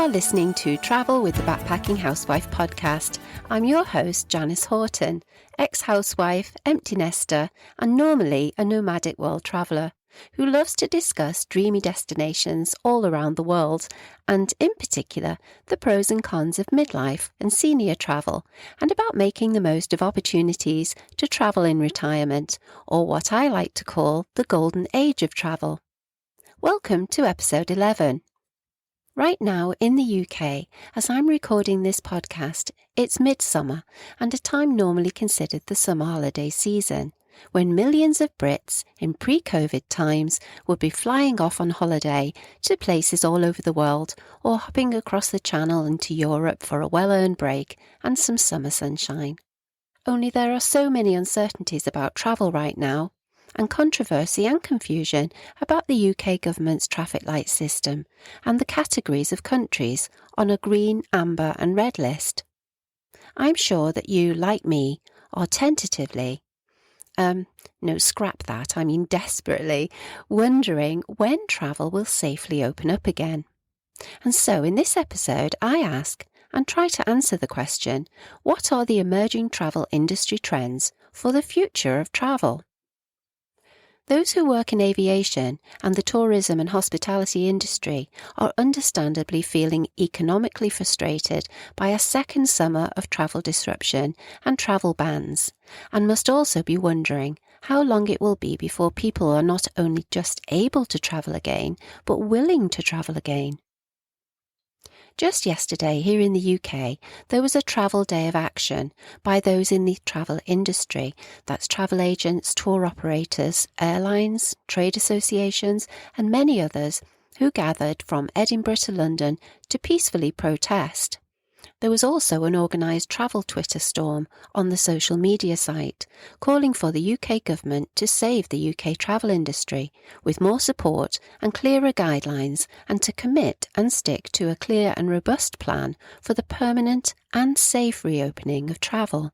are listening to Travel with the Backpacking Housewife podcast. I'm your host, Janice Horton, ex-housewife, empty nester, and normally a nomadic world traveller who loves to discuss dreamy destinations all around the world, and in particular, the pros and cons of midlife and senior travel, and about making the most of opportunities to travel in retirement, or what I like to call the golden age of travel. Welcome to episode 11. Right now in the UK, as I'm recording this podcast, it's midsummer and a time normally considered the summer holiday season, when millions of Brits in pre-COVID times would be flying off on holiday to places all over the world or hopping across the Channel into Europe for a well-earned break and some summer sunshine. Only there are so many uncertainties about travel right now, and controversy and confusion about the UK government's traffic light system and the categories of countries on a green, amber and red list. I'm sure that you, like me, are tentatively, desperately, wondering when travel will safely open up again. And so in this episode I ask and try to answer the question, what are the emerging travel industry trends for the future of travel? Those who work in aviation and the tourism and hospitality industry are understandably feeling economically frustrated by a second summer of travel disruption and travel bans, and must also be wondering how long it will be before people are not only just able to travel again, but willing to travel again. Just yesterday here in the UK, there was a travel day of action by those in the travel industry, that's travel agents, tour operators, airlines, trade associations and many others who gathered from Edinburgh to London to peacefully protest. There was also an organised travel Twitter storm on the social media site, calling for the UK government to save the UK travel industry with more support and clearer guidelines, and to commit and stick to a clear and robust plan for the permanent and safe reopening of travel.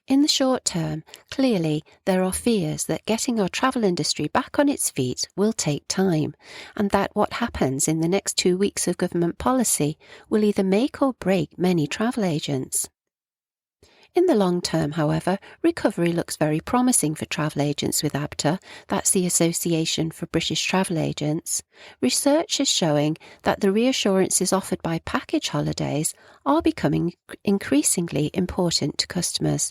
In the short term, clearly there are fears that getting our travel industry back on its feet will take time, and that what happens in the next 2 weeks of government policy will either make or break many travel agents. In the long term, however, recovery looks very promising for travel agents with ABTA, that's the Association for British Travel Agents. Research is showing that the reassurances offered by package holidays are becoming increasingly important to customers.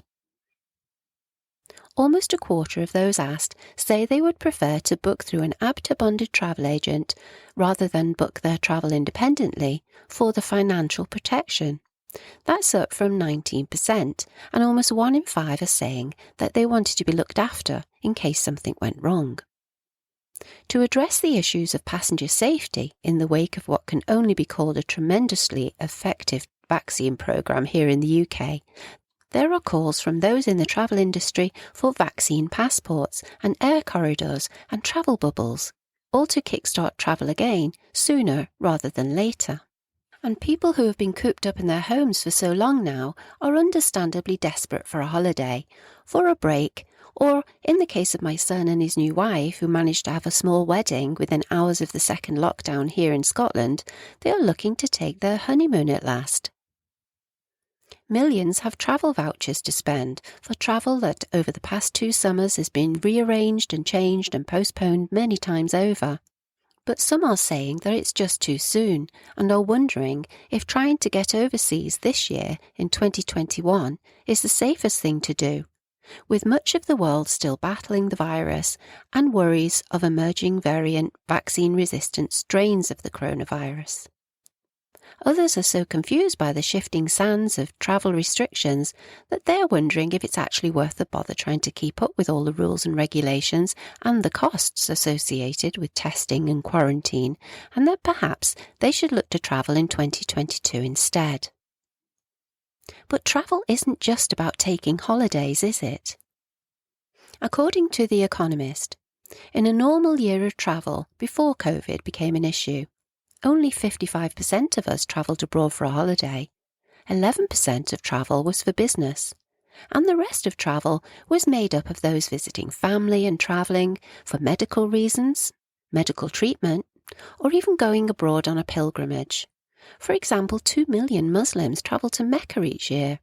Almost a quarter of those asked say they would prefer to book through an ABTA-bonded travel agent rather than book their travel independently for the financial protection. That's up from 19%, and almost 1 in 5 are saying that they wanted to be looked after in case something went wrong. To address the issues of passenger safety in the wake of what can only be called a tremendously effective vaccine programme here in the UK, there are calls from those in the travel industry for vaccine passports and air corridors and travel bubbles, all to kickstart travel again sooner rather than later. And people who have been cooped up in their homes for so long now are understandably desperate for a holiday, for a break, or, in the case of my son and his new wife, who managed to have a small wedding within hours of the second lockdown here in Scotland, they are looking to take their honeymoon at last. Millions have travel vouchers to spend for travel that over the past 2 summers has been rearranged and changed and postponed many times over. But some are saying that it's just too soon and are wondering if trying to get overseas this year in 2021 is the safest thing to do, with much of the world still battling the virus and worries of emerging variant vaccine-resistant strains of the coronavirus. Others are so confused by the shifting sands of travel restrictions that they are wondering if it's actually worth the bother trying to keep up with all the rules and regulations and the costs associated with testing and quarantine, and that perhaps they should look to travel in 2022 instead. But travel isn't just about taking holidays, is it? According to The Economist, in a normal year of travel before COVID became an issue, only 55% of us travelled abroad for a holiday. 11% of travel was for business. And the rest of travel was made up of those visiting family and travelling for medical reasons, medical treatment, or even going abroad on a pilgrimage. For example, 2 million Muslims travel to Mecca each year.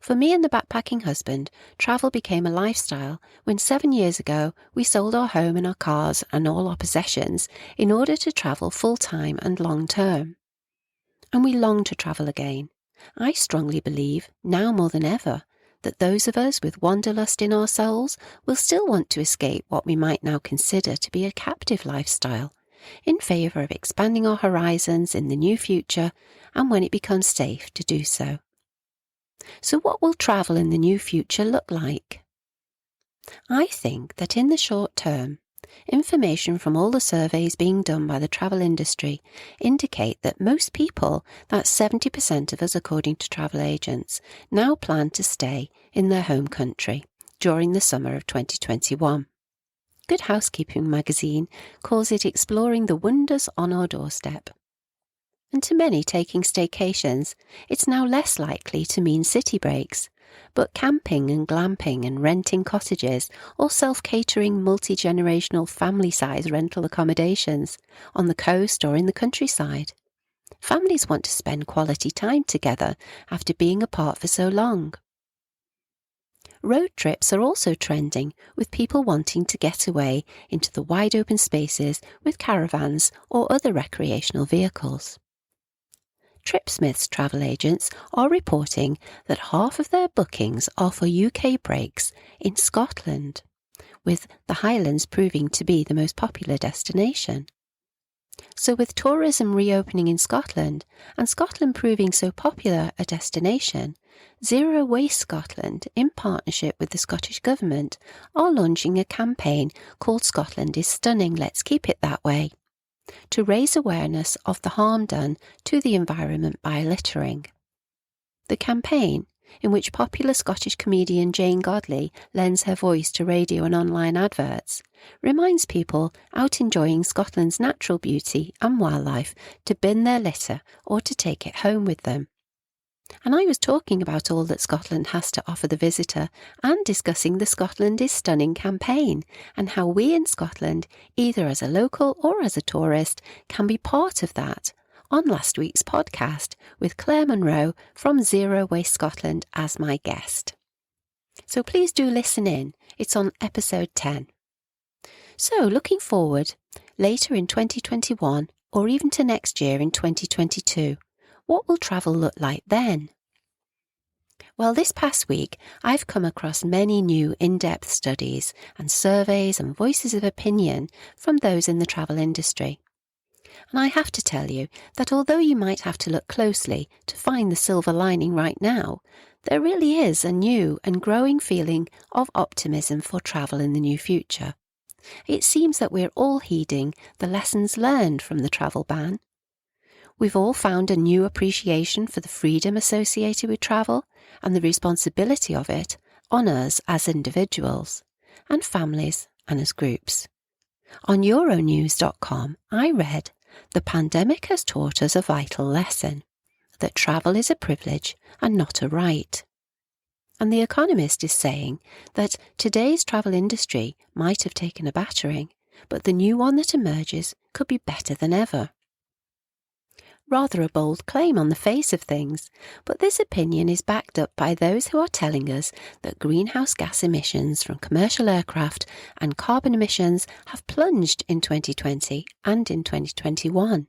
For me and the backpacking husband, travel became a lifestyle when 7 years ago we sold our home and our cars and all our possessions in order to travel full-time and long-term. And we long to travel again. I strongly believe, now more than ever, that those of us with wanderlust in our souls will still want to escape what we might now consider to be a captive lifestyle, in favour of expanding our horizons in the new future and when it becomes safe to do so. So what will travel in the new future look like? I think that in the short term, information from all the surveys being done by the travel industry indicate that most people, that's 70% of us according to travel agents, now plan to stay in their home country during the summer of 2021. Good Housekeeping magazine calls it exploring the wonders on our doorstep. And to many taking staycations, it's now less likely to mean city breaks, but camping and glamping and renting cottages or self-catering multi-generational family-size rental accommodations on the coast or in the countryside. Families want to spend quality time together after being apart for so long. Road trips are also trending, with people wanting to get away into the wide open spaces with caravans or other recreational vehicles. TripSmith's travel agents are reporting that half of their bookings are for UK breaks in Scotland, with the Highlands proving to be the most popular destination. So with tourism reopening in Scotland and Scotland proving so popular a destination, Zero Waste Scotland, in partnership with the Scottish Government, are launching a campaign called Scotland is Stunning, Let's Keep It That Way, to raise awareness of the harm done to the environment by littering. The campaign, in which popular Scottish comedian Jane Godley lends her voice to radio and online adverts, reminds people out enjoying Scotland's natural beauty and wildlife to bin their litter or to take it home with them. And I was talking about all that Scotland has to offer the visitor and discussing the Scotland is Stunning campaign and how we in Scotland, either as a local or as a tourist, can be part of that on last week's podcast with Claire Munro from Zero Waste Scotland as my guest. So please do listen in. It's on episode 10. So looking forward, later in 2021 or even to next year in 2022, what will travel look like then? Well, this past week, I've come across many new in-depth studies and surveys and voices of opinion from those in the travel industry. And I have to tell you that although you might have to look closely to find the silver lining right now, there really is a new and growing feeling of optimism for travel in the new future. It seems that we're all heeding the lessons learned from the travel ban. We've all found a new appreciation for the freedom associated with travel and the responsibility of it on us as individuals, and families and as groups. On Euronews.com, I read, "The pandemic has taught us a vital lesson, that travel is a privilege and not a right." And The Economist is saying that today's travel industry might have taken a battering, but the new one that emerges could be better than ever. Rather a bold claim on the face of things, but this opinion is backed up by those who are telling us that greenhouse gas emissions from commercial aircraft and carbon emissions have plunged in 2020 and in 2021,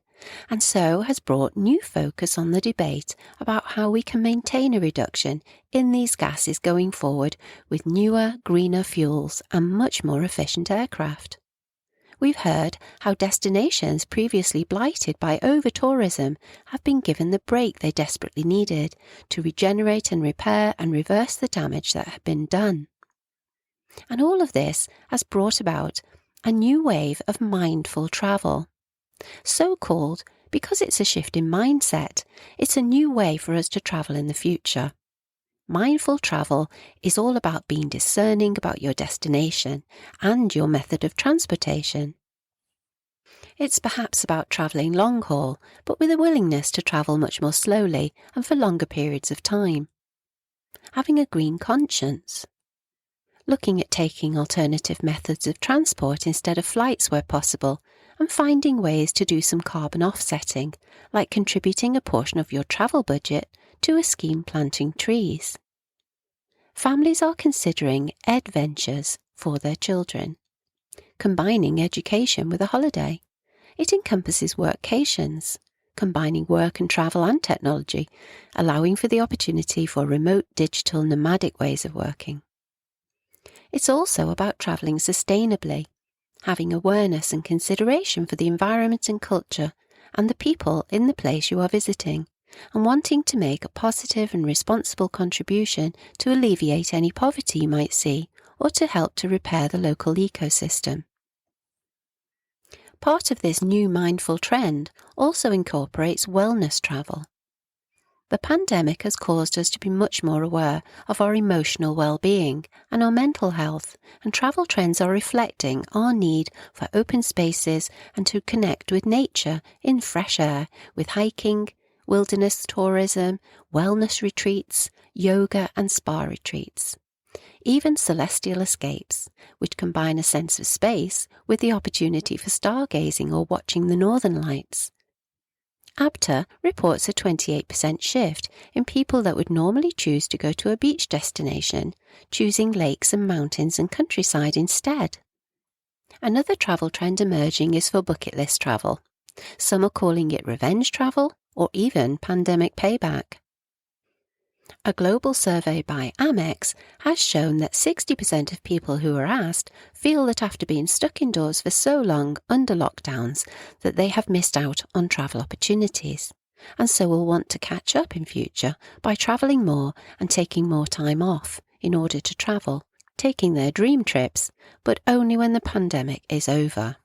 and so has brought new focus on the debate about how we can maintain a reduction in these gases going forward with newer, greener fuels and much more efficient aircraft. We've heard how destinations previously blighted by over-tourism have been given the break they desperately needed to regenerate and repair and reverse the damage that had been done. And all of this has brought about a new wave of mindful travel. So called because it's a shift in mindset. It's a new way for us to travel in the future. Mindful travel is all about being discerning about your destination and your method of transportation. It's perhaps about travelling long haul, but with a willingness to travel much more slowly and for longer periods of time. Having a green conscience. looking at taking alternative methods of transport instead of flights where possible, and finding ways to do some carbon offsetting, like contributing a portion of your travel budget to a scheme planting trees. Families are considering adventures for their children, combining education with a holiday. It encompasses workations, combining work and travel and technology, allowing for the opportunity for remote, digital, nomadic ways of working. It's also about travelling sustainably, having awareness and consideration for the environment and culture and the people in the place you are visiting, and wanting to make a positive and responsible contribution to alleviate any poverty you might see or to help to repair the local ecosystem. Part of this new mindful trend also incorporates wellness travel. The pandemic has caused us to be much more aware of our emotional well-being and our mental health, and travel trends are reflecting our need for open spaces and to connect with nature in fresh air with hiking, wilderness tourism, wellness retreats, yoga and spa retreats. Even celestial escapes, which combine a sense of space with the opportunity for stargazing or watching the northern lights. ABTA reports a 28% shift in people that would normally choose to go to a beach destination, choosing lakes and mountains and countryside instead. Another travel trend emerging is for bucket list travel. Some are calling it revenge travel or even pandemic payback. A global survey by Amex has shown that 60% of people who are asked feel that after being stuck indoors for so long under lockdowns that they have missed out on travel opportunities, and so will want to catch up in future by travelling more and taking more time off in order to travel, taking their dream trips, but only when the pandemic is over.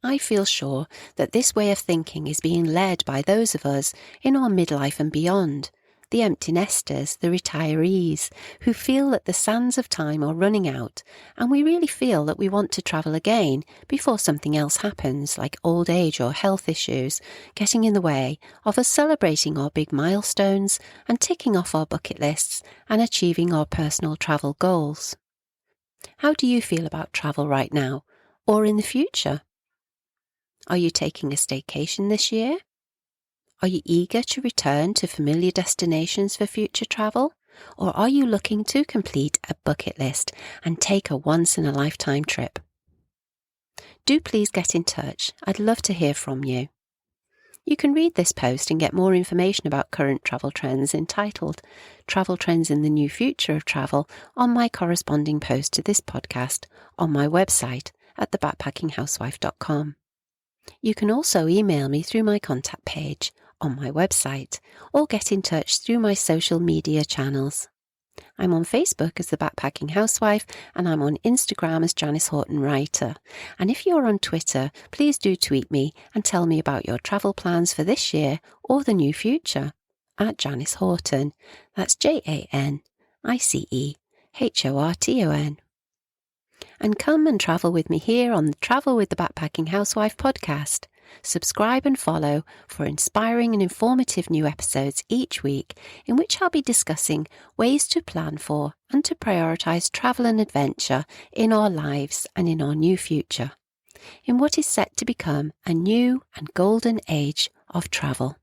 I feel sure that this way of thinking is being led by those of us in our midlife and beyond, the empty nesters, the retirees, who feel that the sands of time are running out, and we really feel that we want to travel again before something else happens, like old age or health issues, getting in the way of us celebrating our big milestones and ticking off our bucket lists and achieving our personal travel goals. How do you feel about travel right now, or in the future? Are you taking a staycation this year? Are you eager to return to familiar destinations for future travel? Or are you looking to complete a bucket list and take a once-in-a-lifetime trip? Do please get in touch. I'd love to hear from you. You can read this post and get more information about current travel trends entitled Travel Trends in the New Future of Travel on my corresponding post to this podcast on my website at thebackpackinghousewife.com. You can also email me through my contact page on my website or get in touch through my social media channels. I'm on Facebook as The Backpacking Housewife, and I'm on Instagram as Janice Horton Writer. And if you're on Twitter, please do tweet me and tell me about your travel plans for this year or the new future at Janice Horton. That's JANICEHORTON. And come and travel with me here on the Travel with the Backpacking Housewife podcast. Subscribe and follow for inspiring and informative new episodes each week, in which I'll be discussing ways to plan for and to prioritise travel and adventure in our lives and in our new future, in what is set to become a new and golden age of travel.